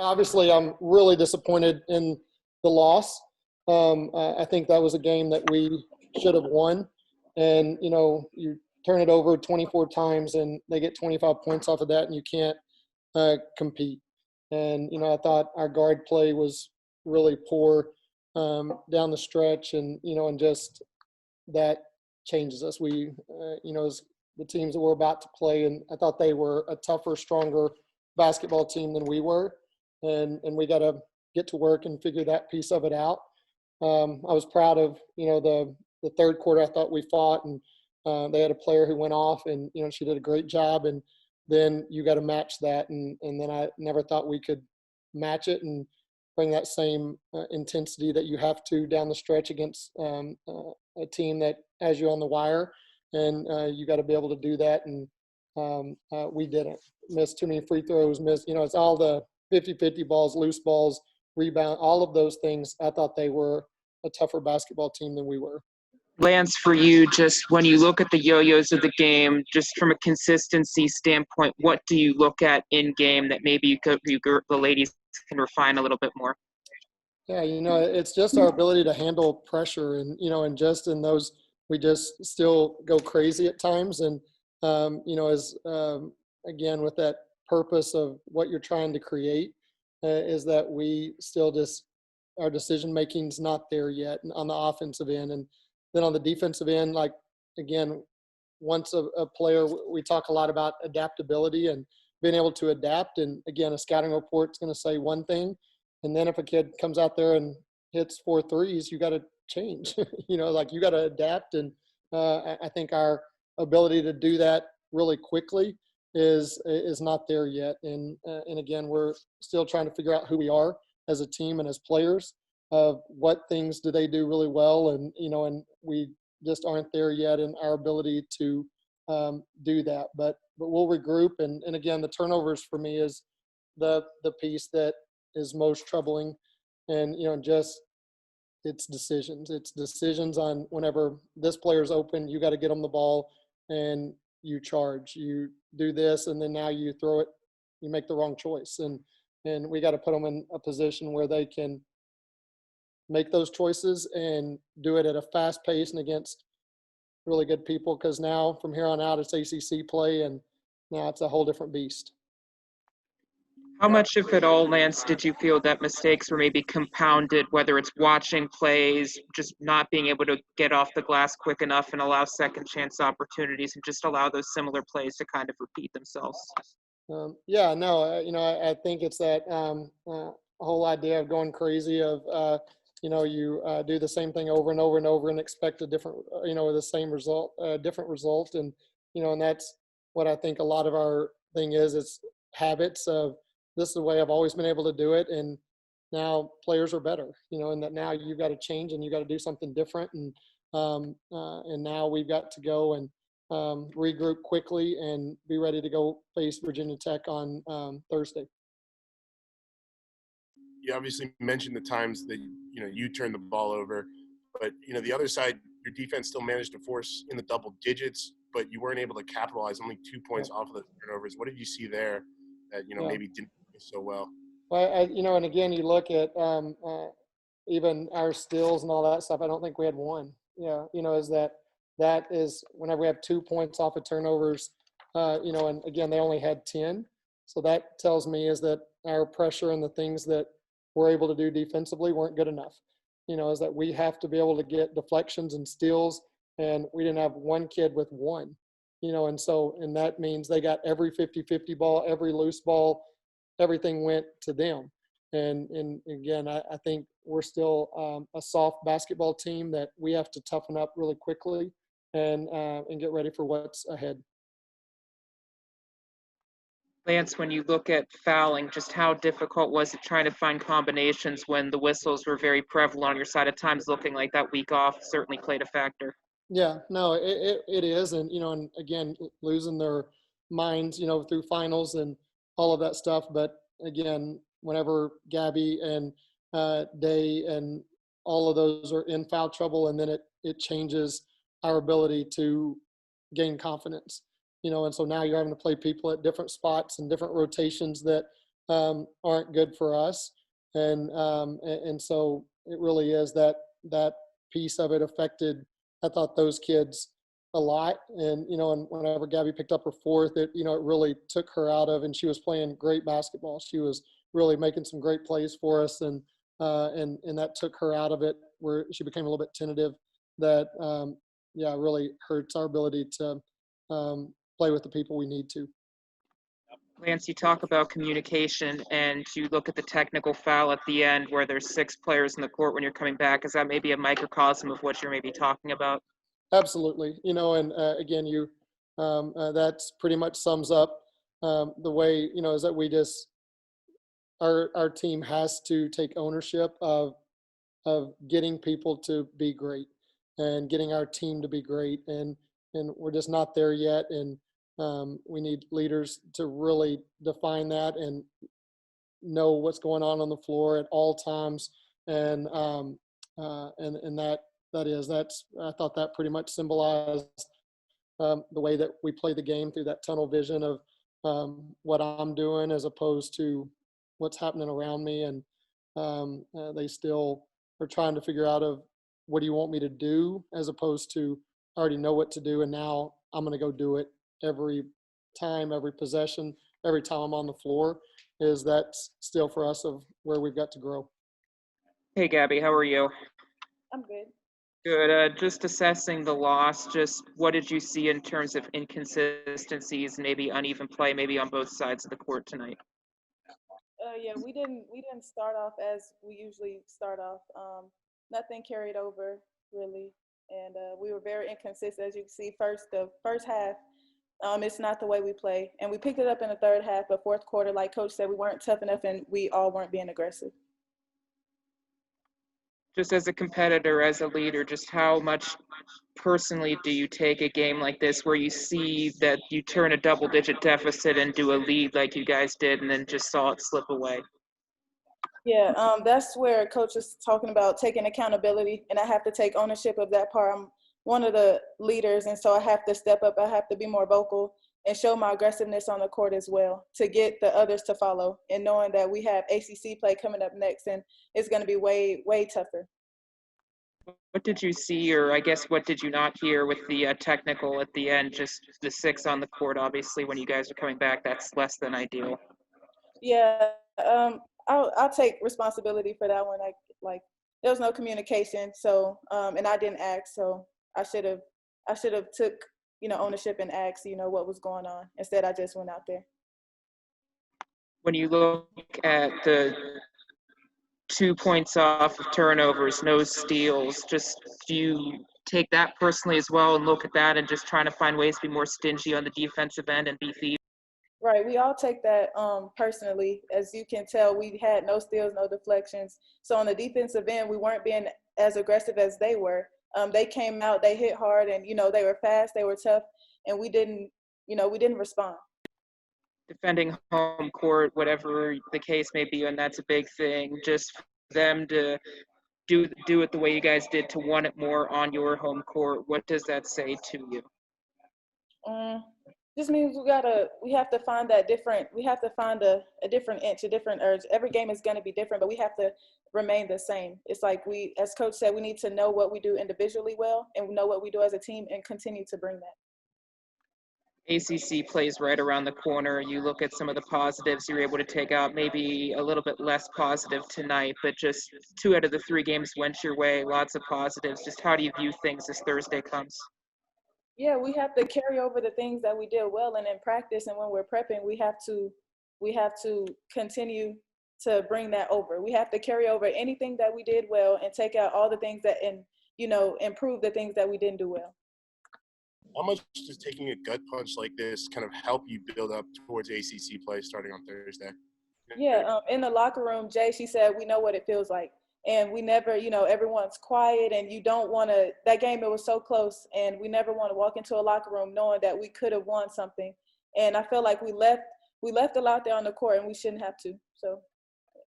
obviously I'm really disappointed in the loss. I think that was a game that we should have won. And, you turn it over 24 times and they get 25 points off of that and you can't compete. And, I thought our guard play was really poor down the stretch and just that changes us. We, as the teams that we're about to play, and I thought they were a tougher, stronger basketball team than we were. And we got to get to work and figure that piece of it out. I was proud of, the third quarter. I thought we fought and they had a player who went off and, she did a great job. And then you got to match that. And then I never thought we could match it and bring that same intensity that you have to down the stretch against a team that has you on the wire. And you got to be able to do that. And we didn't. Missed too many free throws, it's all the 50-50 balls, loose balls, rebound, all of those things. I thought they were a tougher basketball team than we were. Lance, for you, just when you look at the yo-yos of the game, just from a consistency standpoint, what do you look at in game that maybe the ladies can refine a little bit more? Yeah, it's just our ability to handle pressure and just in those, we just still go crazy at times. And, as again, with that purpose of what you're trying to create is that we still just, our decision making is not there yet on the offensive end. And then on the defensive end, like, again, once a player, we talk a lot about adaptability and being able to adapt. And again, a scouting report is going to say one thing. And then if a kid comes out there and hits 4 threes, you got to change, you got to adapt. And I think our ability to do that really quickly is not there yet. And again, we're still trying to figure out who we are as a team and as players, of what things do they do really well. And, and we just aren't there yet in our ability to do that, but we'll regroup. And again, the turnovers for me is the piece that is most troubling. And, just it's decisions on whenever this player's open, you got to get them the ball and you charge, you do this. And then now you throw it, you make the wrong choice. And we got to put them in a position where they can make those choices and do it at a fast pace and against really good people. Because now from here on out, it's ACC play and now it's a whole different beast. How much, if at all, Lance, did you feel that mistakes were maybe compounded, whether it's watching plays, just not being able to get off the glass quick enough and allow second chance opportunities and just allow those similar plays to kind of repeat themselves? I think it's that whole idea of going crazy of, you do the same thing over and over and over and expect a different, the same result, different result. And, and that's what I think a lot of our thing is, it's habits of, this is the way I've always been able to do it. And now players are better, and that now you've got to change and you got to do something different. And now we've got to go and regroup quickly and be ready to go face Virginia Tech on Thursday. You obviously mentioned the times that, you turned the ball over, but, the other side, your defense still managed to force in the double digits, but you weren't able to capitalize, only 2 points off of the turnovers. What did you see there that, maybe didn't go so well? Well, and again, you look at even our steals and all that stuff. I don't think we had one. Is that is whenever we have 2 points off of turnovers, and again, they only had 10. So that tells me is that our pressure and the things that we're able to do defensively weren't good enough. Is that we have to be able to get deflections and steals, and we didn't have one kid with one. And that means they got every 50-50 ball, every loose ball, everything went to them. And again, I think we're still a soft basketball team that we have to toughen up really quickly and get ready for what's ahead. Lance, when you look at fouling, just how difficult was it trying to find combinations when the whistles were very prevalent on your side? At times looking like that week off certainly played a factor. Yeah, no, it is. And, and again, losing their minds, through finals and all of that stuff. But again, whenever Gabby and Day and all of those are in foul trouble, and then it changes our ability to gain confidence. And so now you're having to play people at different spots and different rotations that aren't good for us. And so it really is that piece of it affected, I thought, those kids a lot. And, and whenever Gabby picked up her fourth, it really took her out of, and she was playing great basketball. She was really making some great plays for us. And that took her out of it, where she became a little bit tentative. That, really hurts our ability to play with the people we need to. Lance, you talk about communication and you look at the technical foul at the end where there's 6 players in the court when you're coming back. Is that maybe a microcosm of what you're maybe talking about? Absolutely. And again, that's pretty much sums up the way, is that we just, our team has to take ownership of getting people to be great and getting our team to be great. And we're just not there yet. And we need leaders to really define that and know what's going on the floor at all times. And that's I thought that pretty much symbolized the way that we play the game, through that tunnel vision of what I'm doing as opposed to what's happening around me. And they still are trying to figure out of, what do you want me to do, as opposed to, I already know what to do and now I'm going to go do it every time, every possession, every time I'm on the floor. Is that's still for us of where we've got to grow. Hey, Gabby, how are you? I'm good. Good. Just assessing the loss, just what did you see in terms of inconsistencies, maybe uneven play, maybe on both sides of the court tonight? Yeah, we didn't start off as we usually start off. Nothing carried over really, and we were very inconsistent. As you can see, the first half, it's not the way we play, and we picked it up in the third half. But fourth quarter, like Coach said, we weren't tough enough, and we all weren't being aggressive. Just as a competitor, as a leader, just how much personally do you take a game like this where you see that you turn a double-digit deficit into a lead like you guys did and then just saw it slip away? Yeah, that's where Coach is talking about taking accountability, and I have to take ownership of that part. I'm one of the leaders, and so I have to step up. I have to be more vocal and show my aggressiveness on the court as well to get the others to follow, and knowing that we have ACC play coming up next, and it's going to be way, way tougher. What did you see, or I guess what did you not hear with the technical at the end? Just the 6 on the court, obviously, when you guys are coming back, that's less than ideal. Yeah, I'll take responsibility for that one. Like there was no communication, so and I didn't ask, so I should have took ownership and asked what was going on. Instead, I just went out there. When you look at the 2 points off of turnovers, no steals, just do you take that personally as well and look at that and just trying to find ways to be more stingy on the defensive end and be thieves? Right, we all take that personally. As you can tell, we had no steals, no deflections. So on the defensive end, we weren't being as aggressive as they were. They came out, they hit hard, and they were fast, they were tough, and we didn't respond. Defending home court, whatever the case may be, and that's a big thing. Just for them to do it the way you guys did, to want it more on your home court. What does that say to you? This means we have to find that different. We have to find a different inch, a different urge. Every game is going to be different, but we have to remain the same. It's like as Coach said, we need to know what we do individually well and know what we do as a team and continue to bring that. ACC plays right around the corner. You look at some of the positives you're able to take out, maybe a little bit less positive tonight, but just 2 out of the 3 games went your way, lots of positives. Just how do you view things as Thursday comes? Yeah, we have to carry over the things that we did well, and in practice and when we're prepping, we have to continue to bring that over. We have to carry over anything that we did well and take out all the things that improve the things that we didn't do well. How much does taking a gut punch like this kind of help you build up towards ACC play starting on Thursday? Yeah, in the locker room, she said, we know what it feels like. And we never, everyone's quiet and you don't want to, that game, it was so close. And we never want to walk into a locker room knowing that we could have won something. And I feel like we left a lot there on the court and we shouldn't have to. So